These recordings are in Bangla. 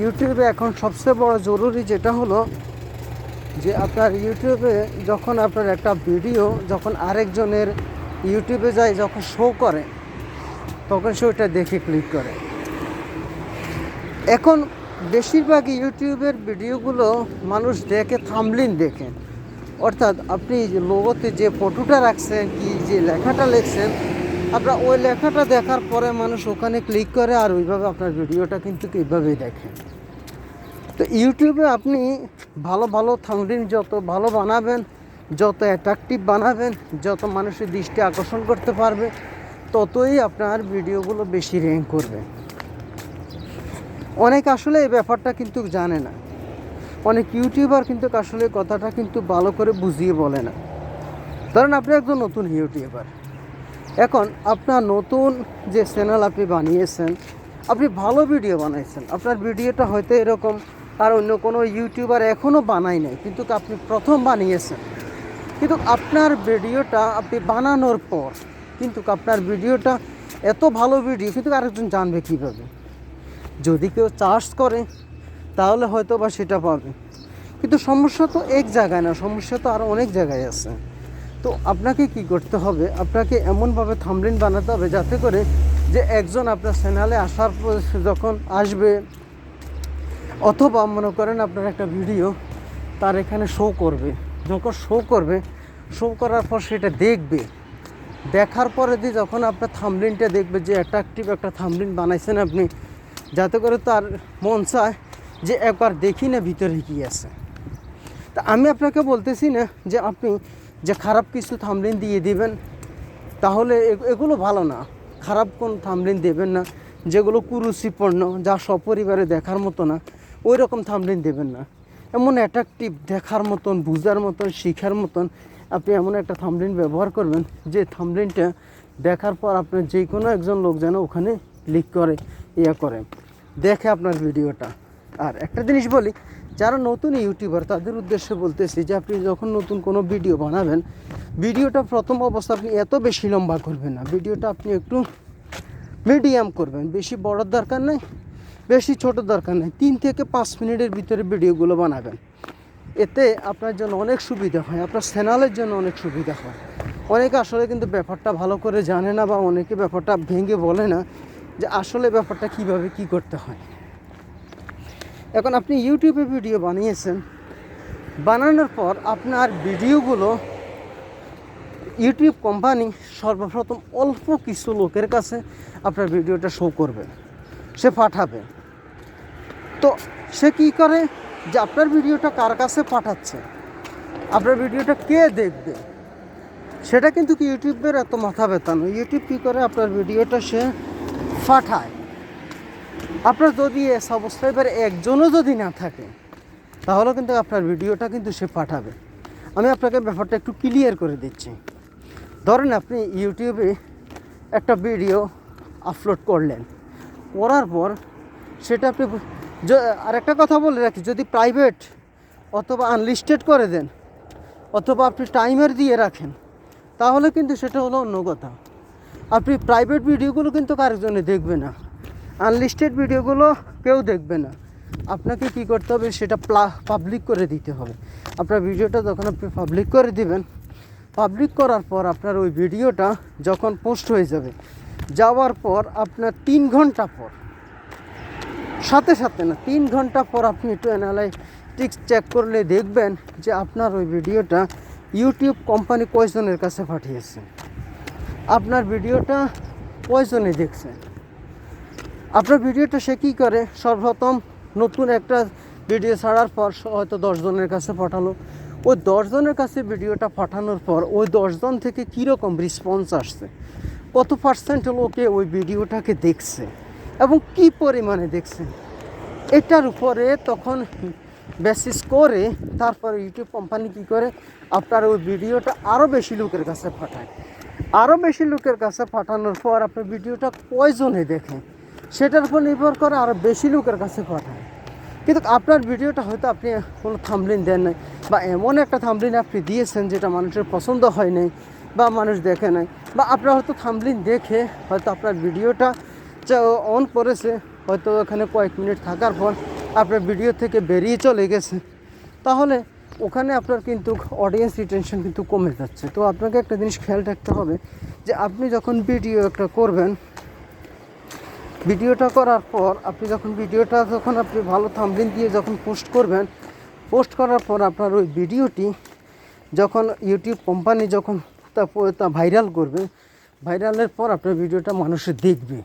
ইউটিউবে এখন সবচেয়ে বড় জরুরি যেটা হলো যে আপনার ইউটিউবে যখন আপনার একটা ভিডিও যখন আরেকজনের ইউটিউবে যায় যখন শো করে তখন সে ওটা দেখে ক্লিক করে। এখন বেশিরভাগ ইউটিউবের ভিডিওগুলো মানুষ দেখে থাম্বনেইল দেখে, অর্থাৎ আপনি যে লোগোতে যে ফটোটা রাখছেন কি যে লেখাটা লিখছেন আপনার ওই লেখাটা দেখার পরে মানুষ ওখানে ক্লিক করে আর ওইভাবে আপনার ভিডিওটা কিন্তু এইভাবেই দেখে। তো ইউটিউবে আপনি ভালো ভালো থাম্বনেইল যত ভালো বানাবেন, যত অ্যাট্রাকটিভ বানাবেন, যত মানুষের দৃষ্টি আকর্ষণ করতে পারবে ততই আপনার ভিডিওগুলো বেশি র্যাঙ্ক করবে। অনেক আসলে এই ব্যাপারটা কিন্তু জানে না, অনেক ইউটিউবার কিন্তু আসলে কথাটা কিন্তু ভালো করে বুঝিয়ে বলে না। ধরেন আপনি একজন নতুন ইউটিউবার, এখন আপনার নতুন যে চ্যানেল আপনি বানিয়েছেন, আপনি ভালো ভিডিও বানাইছেন, আপনার ভিডিওটা হয়তো এরকম আর অন্য কোনো ইউটিউবার এখনও বানায় নাই, কিন্তু আপনি প্রথম বানিয়েছেন। কিন্তু আপনার ভিডিওটা আপনি বানানোর পর কিন্তু আপনার ভিডিওটা এত ভালো ভিডিও কিন্তু আরেকজন জানবে কীভাবে? যদি কেউ চার্জ করে তাহলে হয়তো বা সেটা পাবে, কিন্তু সমস্যা তো এক জায়গায় না, সমস্যা তো আরও অনেক জায়গায় আছে। তো আপনাকে কি করতে হবে, আপনাকে এমনভাবে থাম্বনেইল বানাতে হবে যাতে করে যে একজন আপনার চ্যানেলে আসার পর যখন আসবে, অথবা মনে করেন আপনার একটা ভিডিও তার এখানে শো করবে, যখন শো করার পর সেটা দেখবে, দেখার পরে দিয়ে যখন আপনার থাম্বনেইলটা দেখবে যে অ্যাট্রাকটিভ একটা থাম্বনেইল বানাইছেন আপনি, যাতে করে তার মন চায় যে একবার দেখি না ভিতরে কী আছে। তা আমি আপনাকে বলতেছি না যে আপনি যে খারাপ কিছু থাম্বনেইল দিয়ে দিবেন, তাহলে এগুলো ভালো না। খারাপ কোন থাম্বনেইল দেবেন না, যেগুলো কুরুচিপূর্ণ, যা সপরিবারে দেখার মতো না, ওই রকম থাম্বনেইল দেবেন না। এমন অ্যাট্রাকটিভ, দেখার মতন, বুঝার মতন, শিখার মতন আপনি এমন একটা থাম্বনেইল ব্যবহার করবেন যে থাম্বনেইলটা দেখার পর আপনার যে কোনো একজন লোক যেন ওখানে ক্লিক করে, করে দেখে আপনার ভিডিওটা। আর একটা জিনিস বলি, যারা নতুন ইউটিউবার তাদের উদ্দেশ্যে বলতেছি যে আপনি যখন নতুন কোনো ভিডিও বানাবেন, ভিডিওটা প্রথম অবস্থা আপনি এত বেশি লম্বা করবেন না, ভিডিওটা আপনি একটু মিডিয়াম করবেন, বেশি বড় দরকার নেই, বেশি ছোট দরকার নেই, 3 থেকে 5 মিনিটের ভিতরে ভিডিওগুলো বানাবেন। এতে আপনার জন্য অনেক সুবিধা হয়, আপনার চ্যানেলের জন্য অনেক সুবিধা হয়। অনেকে আসলে কিন্তু ব্যাপারটা ভালো করে জানে না, বা অনেকে ব্যাপারটা ভেঙে বলে না যে আসলে ব্যাপারটা কিভাবে কি করতে হয়। এখন আপনি ইউটিউবে ভিডিও বানিয়েছেন, বানানোর পর আপনার ভিডিওগুলো ইউটিউব কোম্পানি সর্বপ্রথম অল্প কিছু লোকের কাছে আপনার ভিডিওটা শো করবে, সে পাঠাবে। তো সে কী করে যে আপনার ভিডিওটা কার কাছে পাঠাচ্ছে, আপনার ভিডিওটা কে দেখবে, সেটা কিন্তু কি ইউটিউবের এত মাথা ব্যথা নয়। ইউটিউব কী করে, আপনার ভিডিওটা সে পাঠায়। আপনার যদি সাবস্ক্রাইবার একজনও যদি না থাকে তাহলে কিন্তু আপনার ভিডিওটা কিন্তু সে পাঠাবে। আমি আপনাকে ব্যাপারটা একটু ক্লিয়ার করে দিচ্ছি। ধরেন আপনি ইউটিউবে একটা ভিডিও আপলোড করলেন, করার পর সেটা আপনি আরেকটা কথা বলে রাখি, যদি প্রাইভেট অথবা আনলিস্টেড করে দেন, অথবা আপনি টাইমার দিয়ে রাখেন, তাহলে কিন্তু সেটা হলো অন্য কথা। আপনি প্রাইভেট ভিডিওগুলো কিন্তু আরেকজনে দেখবে না, আনলিস্টেড ভিডিওগুলো কেউ দেখবে না। আপনাকে কি করতে হবে, সেটা পাবলিক করে দিতে হবে। আপনার ভিডিওটা যখন আপনি পাবলিক করে দিবেন, পাবলিক করার পর আপনার ওই ভিডিওটা যখন পোস্ট হয়ে যাবে, যাওয়ার পর আপনার 3 ঘন্টা পর, সাথে সাথে না, 3 ঘন্টা পর আপনি একটু অ্যানালাইটিক্স চেক করলে দেখবেন যে আপনার ওই ভিডিওটা ইউটিউব কোম্পানি কয়জনের কাছে পাঠিয়েছে, আপনার ভিডিওটা কয়জনে দেখছে। আপনার ভিডিওটা সে কী করে, সর্বপ্রথম নতুন একটা ভিডিও ছাড়ার পর হয়তো 10 জনের কাছে পাঠালো, ওই 10 জনের কাছে ভিডিওটা পাঠানোর পর ওই 10 জন থেকে কীরকম রেসপন্স আসছে, কত পার্সেন্ট লোকে ওই ভিডিওটাকে দেখছে এবং কি পরিমাণে দেখছে, এটার উপরে তখন বেসিস করে তারপরে ইউটিউব কোম্পানি কী করে, আপনার ওই ভিডিওটা আরও বেশি লোকের কাছে পাঠায়। আরও বেশি লোকের কাছে পাঠানোর পর আপনার ভিডিওটা কয়জনে দেখে সেটার উপর নির্ভর করে আরও বেশি লোকের কাছে পাঠায়। কিন্তু আপনার ভিডিওটা হয়তো আপনি কোনো থাম্বনেইল দেন নাই, বা এমন একটা থাম্বনেইল আপনি দিয়েছেন যেটা মানুষের পছন্দ হয় নাই বা মানুষ দেখে নাই, বা আপনার হয়তো থাম্বনেইল দেখে হয়তো আপনার ভিডিওটা অন করেছে, হয়তো ওখানে কয়েক মিনিট থাকার পর আপনার ভিডিও থেকে বেরিয়ে চলে গেছে, তাহলে ওখানে আপনার কিন্তু অডিয়েন্স রিটেনশন কিন্তু কমে যাচ্ছে। তো আপনাকে একটা জিনিস খেয়াল রাখতে হবে যে আপনি যখন ভিডিও একটা করবেন, ভিডিওটা করার পর আপনি ভালো থাম্বনেল দিয়ে যখন পোস্ট করবেন, পোস্ট করার পর আপনার ওই ভিডিওটি যখন ইউটিউব কোম্পানি যখন তা ভাইরাল করবে, ভাইরালের পর আপনার ভিডিওটা মানুষে দেখবে।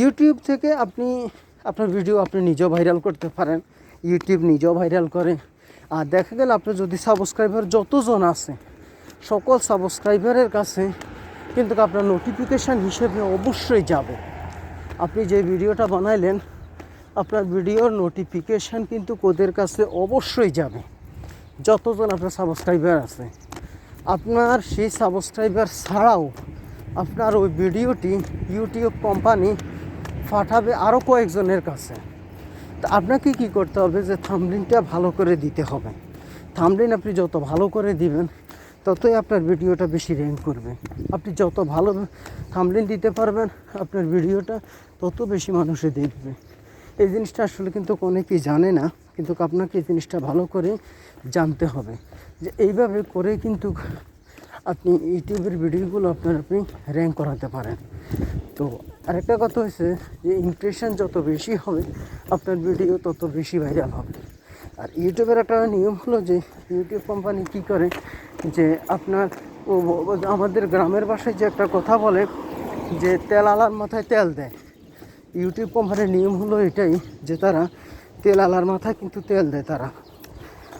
ইউটিউব থেকে আপনার ভিডিও আপনি নিজেও ভাইরাল করতে পারেন, ইউটিউব নিজেও ভাইরাল করে। আর দেখা গেল আপনার যদি সাবস্ক্রাইবার যতজন আছে, সকল সাবস্ক্রাইবারের কাছে কিন্তু আপনার নোটিফিকেশান হিসেবে অবশ্যই যাবে। আপনি যে ভিডিওটা বানাইলেন, আপনার ভিডিওর নোটিফিকেশান কিন্তু ওদের কাছে অবশ্যই যাবে, যতজন আপনার সাবস্ক্রাইবার আছে। আপনার সেই সাবস্ক্রাইবার ছাড়াও আপনার ওই ভিডিওটি ইউটিউব কোম্পানি পাঠাবে আরও কয়েকজনের কাছে। তা আপনাকে কি করতে হবে যে থাম্বনেলটা ভালো করে দিতে হবে। থাম্বনেল আপনি যত ভালো করে দিবেন, ততই আপনার ভিডিওটা বেশি র্যাঙ্ক করবে। আপনি যত ভালো থাম্বনেল দিতে পারবেন, আপনার ভিডিওটা তত বেশি মানুষে দেখবে। এই জিনিসটা আসলে কিন্তু অনেকেই জানে না, কিন্তু আপনাকে এই জিনিসটা ভালো করে জানতে হবে যে এইভাবে করে কিন্তু আপনি ইউটিউবের ভিডিওগুলো আপনি র্যাঙ্ক করাতে পারেন। তো আরেকটা কথা হচ্ছে যে ইমপ্রেশন যত বেশি হবে, আপনার ভিডিও তত বেশি ভাইরাল হবে। আর ইউটিউবের একটা নিয়ম হলো যে ইউটিউব কোম্পানি কী করে যে আপনার আমাদের গ্রামের ভাষায় যে একটা কথা বলে যে তেল আলার মাথায় তেল দেয়, ইউটিউব কোম্পানির নিয়ম হলো এটাই যে তারা তেল আলার মাথায় কিন্তু তেল দেয়।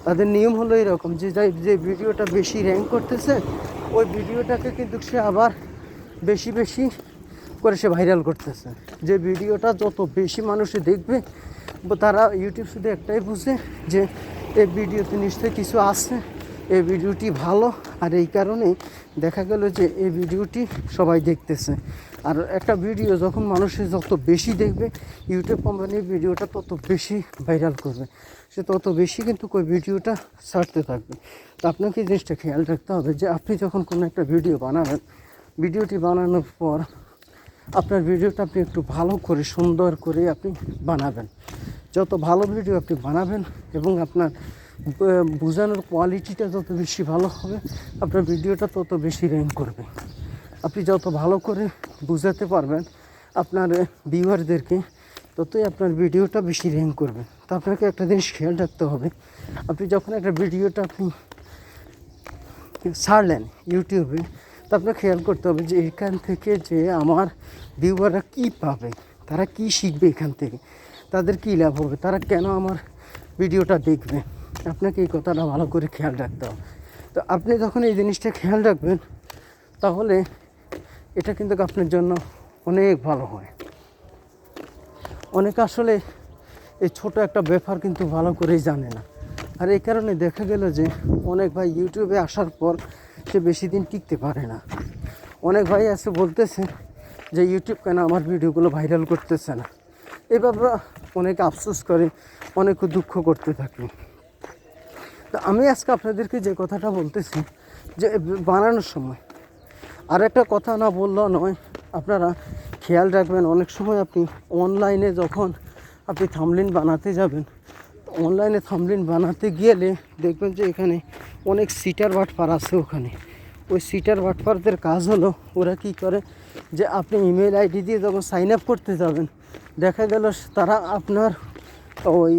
তাদের নিয়ম হলো এরকম যে ভিডিওটা বেশি র্যাঙ্ক করতেছে, ওই ভিডিওটাকে কিন্তু সে আবার বেশি করে সে ভাইরাল করতেছে। যে ভিডিওটা যত বেশি মানুষে দেখবে, তারা ইউটিউব শুধু একটাই বুঝে যে এই ভিডিওতে নিশ্চয়ই কিছু আছে, এই ভিডিওটি ভালো, আর এই কারণে দেখা গেল যে এই ভিডিওটি সবাই দেখতেছে। আর একটা ভিডিও যখন মানুষের যত বেশি দেখবে, ইউটিউব কোম্পানির ভিডিওটা তত বেশি ভাইরাল করবে, সে তত বেশি কিন্তু ওই ভিডিওটা ছাড়তে থাকবে। তো আপনাকে এই জিনিসটা খেয়াল রাখতে হবে যে আপনি যখন কোনো একটা ভিডিও বানাবেন, ভিডিওটি বানানোর পর আপনার ভিডিওটা আপনি একটু ভালো করে সুন্দর করে আপনি বানাবেন। যত ভালো ভিডিও আপনি বানাবেন এবং আপনার বোঝানোর কোয়ালিটিটা যত বেশি ভালো হবে, আপনার ভিডিওটা তত বেশি র্যাঙ্ক করবে। আপনি যত ভালো করে বোঝাতে পারবেন আপনার ভিউয়ারদেরকে, ততই আপনার ভিডিওটা বেশি র্যাঙ্ক করবে। তো আপনাকে একটা জিনিস খেয়াল রাখতে হবে, আপনি যখন একটা ভিডিওটা আপনি ছাড়লেন ইউটিউবে, তো আপনাকে খেয়াল করতে হবে যে এখান থেকে যে আমার ভিউয়াররা কী পাবে, তারা কি শিখবে এখান থেকে, তাদের কী লাভ হবে, তারা কেন আমার ভিডিওটা দেখবে। আপনাকে এই কথাটা ভালো করে খেয়াল রাখতে হবে। তো আপনি যখন এই জিনিসটা খেয়াল রাখবেন, তাহলে এটা কিন্তু আপনার জন্য অনেক ভালো হয়। অনেকে আসলে এই ছোটো একটা ব্যাপার কিন্তু ভালো করেই জানে না, আর এই কারণে দেখা গেল যে অনেক ভাই ইউটিউবে আসার পর সে বেশি দিন টিকতে পারে না। অনেক ভাই আছে বলতেছে যে ইউটিউব কেন আমার ভিডিওগুলো ভাইরাল করতেছে না। এভাবে অনেকে আফসোস করে, অনেক দুঃখ করতে থাকে। তো আমি আজকে আপনাদেরকে যে কথাটা বলতেছি যে বানানোর সময় আর একটা কথা না বললেও নয়, আপনারা খেয়াল রাখবেন অনেক সময় আপনি অনলাইনে যখন আপনি থাম্বনেল বানাতে যাবেন, অনলাইনে থাম্বনেল বানাতে গেলে দেখবেন যে এখানে অনেক সিটার বাটপার আছে। ওখানে ওই সিটার বাটপারদের কাজ হলো, ওরা কি করে যে আপনি ইমেল আইডি দিয়ে যখন সাইন আপ করতে যাবেন, দেখা গেল তারা আপনার ওই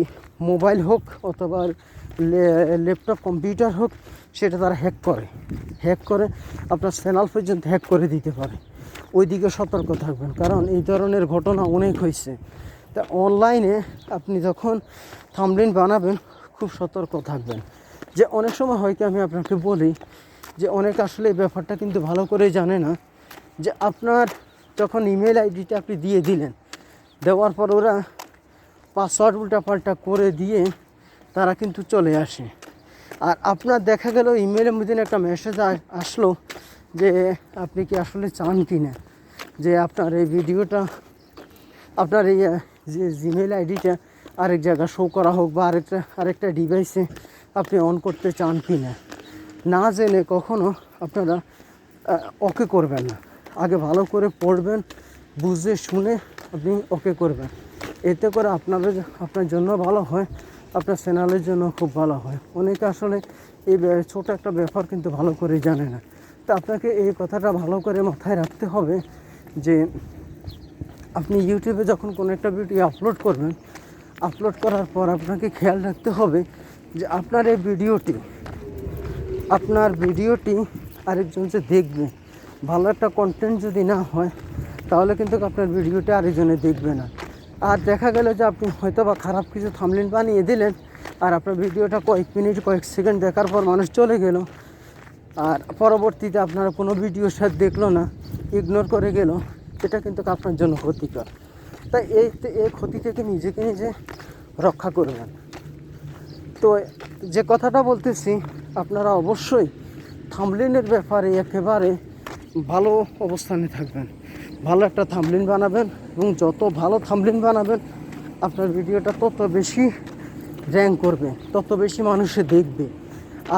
মোবাইল হোক অথবা ল্যাপটপ কম্পিউটার হোক, সেটা তারা হ্যাক করে আপনার চ্যানেল পর্যন্ত হ্যাক করে দিতে পারে। ওই দিকে সতর্ক থাকবেন, কারণ এই ধরনের ঘটনা অনেক হয়েছে। তা অনলাইনে আপনি যখন থাম্বনেল বানাবেন খুব সতর্ক থাকবেন। যে অনেক সময় হয় কি, আমি আপনাকে বলি যে অনেক আসলে এই ব্যাপারটা কিন্তু ভালো করে জানে না, যে আপনার যখন ইমেল আইডিটা আপনি দিয়ে দিলেন, দেওয়ার পর ওরা পাসওয়ার্ড উল্টাপাল্টা করে দিয়ে তারা কিন্তু চলে আসে। আর আপনার দেখা গেল ইমেলের মধ্যে একটা মেসেজ আসলো যে আপনি কি আসলে চান কি না যে আপনার এই ভিডিওটা, আপনার এই যে জিমেল আইডিটা আরেক জায়গায় শো করা হোক বা আরেকটা ডিভাইসে আপনি অন করতে চান কি না। না জেনে কখনো আপনারা ওকে করবেন না। আগে ভালো করে পড়বেন, বুঝে শুনে আপনি ওকে করবেন। এতে করে আপনার জন্য ভালো হয়, আপনার চ্যানেলের জন্য খুব ভালো হয়। অনেকে আসলে এই ছোটো একটা ব্যাপার কিন্তু ভালো করে জানে না। তো আপনাকে এই কথাটা ভালো করে মাথায় রাখতে হবে যে আপনি ইউটিউবে যখন কোনো একটা ভিডিও আপলোড করবেন, আপলোড করার পর আপনাকে খেয়াল রাখতে হবে যে আপনার ভিডিওটি আরেকজন যে দেখবে, ভালো একটা কন্টেন্ট যদি না হয় তাহলে কিন্তু আপনার ভিডিওটি আরেকজনে দেখবে না। আর দেখা গেল যে আপনি হয়তো বা খারাপ কিছু থাম্বনেল বানিয়ে দিলেন, আর আপনার ভিডিওটা কয়েক মিনিট কয়েক সেকেন্ড দেখার পর মানুষ চলে গেল, আর পরবর্তীতে আপনারা কোনো ভিডিওর সাথে দেখলো না, ইগনোর করে গেল, এটা কিন্তু আপনার জন্য ক্ষতিকর। তাই এই ক্ষতি থেকে নিজে রক্ষা করবেন। তো যে কথাটা বলতেছি, আপনারা অবশ্যই থাম্বনেলের ব্যাপারে একেবারে ভালো অবস্থানে থাকবেন। ভালো একটা থাম্বনেল বানাবেন, এবং যত ভালো থাম্বনেল বানাবেন আপনার ভিডিওটা তত বেশি র্যাঙ্ক করবে, তত বেশি মানুষে দেখবে।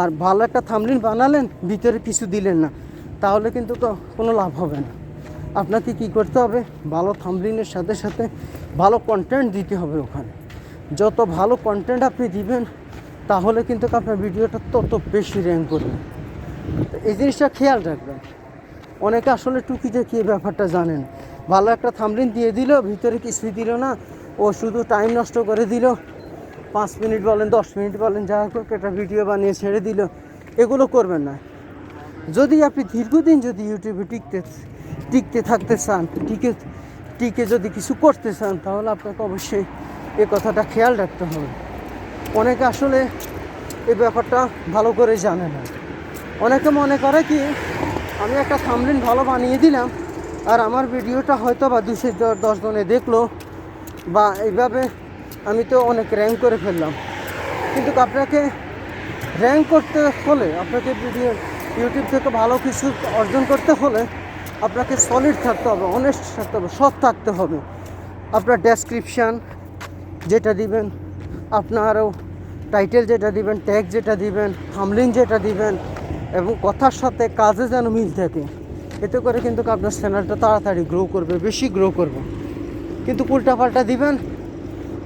আর ভালো একটা থাম্বনেল বানালেন, ভিতরে কিছু দিলেন না, তাহলে কিন্তু কোনো লাভ হবে না। আপনাকে কি করতে হবে, ভালো থাম্বনেলের সাথে সাথে ভালো কন্টেন্ট দিতে হবে। ওখানে যত ভালো কন্টেন্ট আপনি দিবেন তাহলে কিন্তু আপনার ভিডিওটা তত বেশি র্যাঙ্ক করবে। তো এই জিনিসটা খেয়াল রাখবেন। অনেকে আসলে টুকিটাকি এই ব্যাপারটা জানেন। ভালো একটা থাম্বনেল দিয়ে দিল, ভিতরে কিছুই দিল না, ও শুধু টাইম নষ্ট করে দিল, 5 মিনিট বলেন 10 মিনিট বলেন, যা হোক একটা ভিডিও বানিয়ে ছেড়ে দিল। এগুলো করবেন না। যদি আপনি দীর্ঘদিন যদি ইউটিউবে টিকতে থাকতে চান, টিকে যদি কিছু করতে চান, তাহলে আপনাকে অবশ্যই এ কথাটা খেয়াল রাখতে হবে। অনেকে আসলে এই ব্যাপারটা ভালো করে জানে না। অনেকে মনে করে কি, আমি একটা থাম্বনেল ভালো বানিয়ে দিলাম, আর আমার ভিডিওটা হয়তো বা 210 জনে দেখলো, বা এইভাবে আমি তো অনেক র্যাঙ্ক করে ফেললাম। কিন্তু আপনাকে র্যাঙ্ক করতে হলে, আপনাকে ইউটিউব থেকে ভালো কিছু অর্জন করতে হলে আপনাকে সলিড থাকতে হবে, অনেস্ট থাকতে হবে, সৎ থাকতে হবে। আপনার ডেসক্রিপশান যেটা দিবেন, আপনারও টাইটেল যেটা দিবেন, ট্যাগ যেটা দিবেন, থাম্বনেল যেটা দিবেন, এবং কথার সাথে কাজে যেন মিল থাকে। এতে করে কিন্তু আপনার চ্যানেলটা তাড়াতাড়ি গ্রো করবে, বেশি গ্রো করবে। কিন্তু উল্টাপাল্টা দিবেন,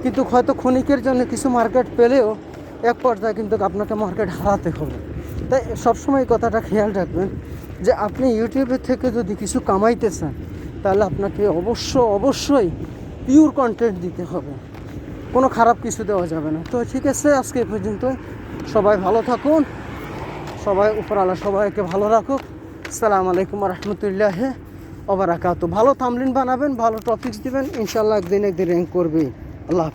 কিন্তু হয়তো ক্ষণিকের জন্য কিছু মার্কেট পেলেও এক পর্যায়ে কিন্তু আপনাকে মার্কেট হারাতে হবে। তাই সবসময় কথাটা খেয়াল রাখবেন যে আপনি ইউটিউবের থেকে যদি কিছু কামাইতে চান, তাহলে আপনাকে অবশ্যই পিওর কন্টেন্ট দিতে হবে, কোনো খারাপ কিছু দেওয়া যাবে না। তো ঠিক আছে, আজকে এ পর্যন্ত। সবাই ভালো থাকুন, সবাই উপরওয়ালা সবাইকে ভালো রাখুক। আসসালামু আলাইকুম রহমতুল্লাহি ওয়া বারাকাতুহু। ভালো থাম্বনেল বানাবেন, ভালো টপিকস দিবেন, ইনশাআল্লাহ একদিন র্যাঙ্ক করবে। আল্লাহ।